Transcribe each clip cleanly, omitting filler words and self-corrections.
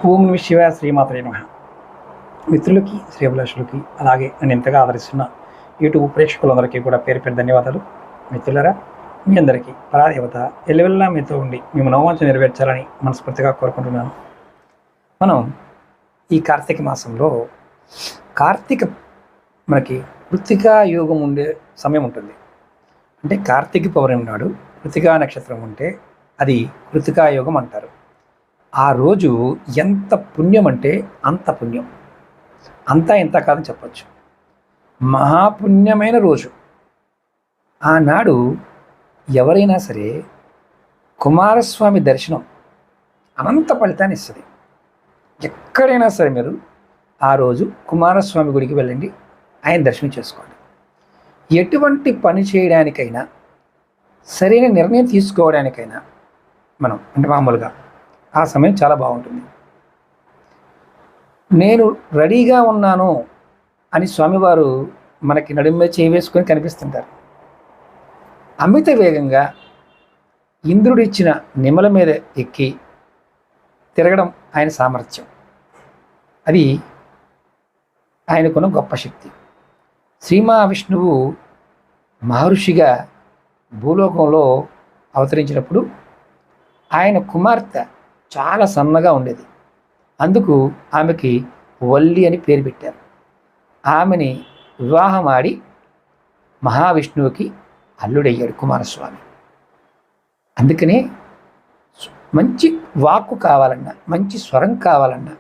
ఓం నమః శివాయ, శ్రీమాత్రే నమః. మిత్రులకి, శ్రేభిలాషులకి, అలాగే నన్ను ఎంతగా ఆదరిస్తున్న యూట్యూబ్ ప్రేక్షకులందరికీ కూడా పేరు పేరు ధన్యవాదాలు. మిత్రులరా, మీ అందరికీ పరాదేవత ఎల్లవెల్లా మీతో ఉండి మేము నవవాంఛ నెరవేర్చాలని మనస్ఫూర్తిగా కోరుకుంటున్నాను. మనం ఈ కార్తీక మాసంలో మనకి కృత్తికా యోగం ఉండే సమయం ఉంటుంది. అంటే కార్తీక పౌర్ణమి నాడు కృత్తికా నక్షత్రం ఉంటే అది కృత్తికా యోగం అంటారు. ఆ రోజు ఎంత పుణ్యం అంటే అంత పుణ్యం, అంతా ఎంత కాదని చెప్పచ్చు. మహాపుణ్యమైన రోజు. ఆనాడు ఎవరైనా సరే కుమారస్వామి దర్శనం అనంత ఫలితాన్ని ఇస్తుంది. ఎక్కడైనా సరే మీరు ఆ రోజు కుమారస్వామి గుడికి వెళ్ళండి, ఆయన దర్శనం చేసుకోండి. ఎటువంటి పని చేయడానికైనా, సరైన నిర్ణయం తీసుకోవడానికైనా మనం అంటే మామూలుగా ఆ సమయం చాలా బాగుంటుంది. నేను రెడీగా ఉన్నాను అని స్వామివారు మనకి నడుమ చేయి వేసుకొని కనిపిస్తుంటారు. అమిత వేగంగా ఇంద్రుడిచ్చిన నిమల మీద ఎక్కి తిరగడం ఆయన సామర్థ్యం. అది ఆయనకున్న గొప్ప శక్తి. శ్రీ మహావిష్ణువు మహర్షిగా భూలోకంలో అవతరించినప్పుడు ఆయన కుమార్తె చాలా సన్నగా ఉండేది. అందుకు ఆమెకి వల్లి అని పేరు పెట్టారు. ఆమెని వివాహం ఆడి మహావిష్ణువుకి అల్లుడయ్యాడు కుమారస్వామి. అందుకనే మంచి వాక్కు కావాలన్నా, మంచి స్వరం కావాలన్నా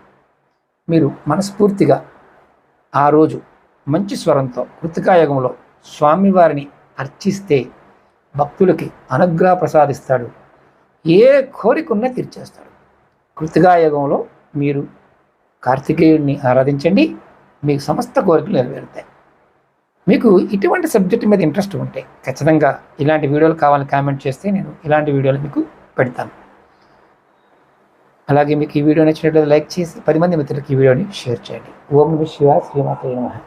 మీరు మనస్ఫూర్తిగా ఆ రోజు మంచి స్వరంతో కృత్తికాయోగంలో స్వామివారిని అర్చిస్తే భక్తులకి అనుగ్రహ ప్రసాదిస్తాడు. ఏ కోరికన్నా తీర్చేస్తాడు. కృత్తికాయోగంలో మీరు కార్తికేయుడిని ఆరాధించండి, మీకు సమస్త కోరికలు నెరవేరుతాయి. మీకు ఇటువంటి సబ్జెక్ట్ మీద ఇంట్రెస్ట్ ఉంటే ఖచ్చితంగా ఇలాంటి వీడియోలు కావాలని కామెంట్ చేస్తే నేను ఇలాంటి వీడియోలు మీకు పెడతాను. అలాగే మీకు ఈ వీడియో నచ్చినట్లయితే లైక్ చేసి 10 మంది మిత్రులకి ఈ వీడియోని షేర్ చేయండి. ఓం నమః శివాయ, శ్రీమాత్రే నమః.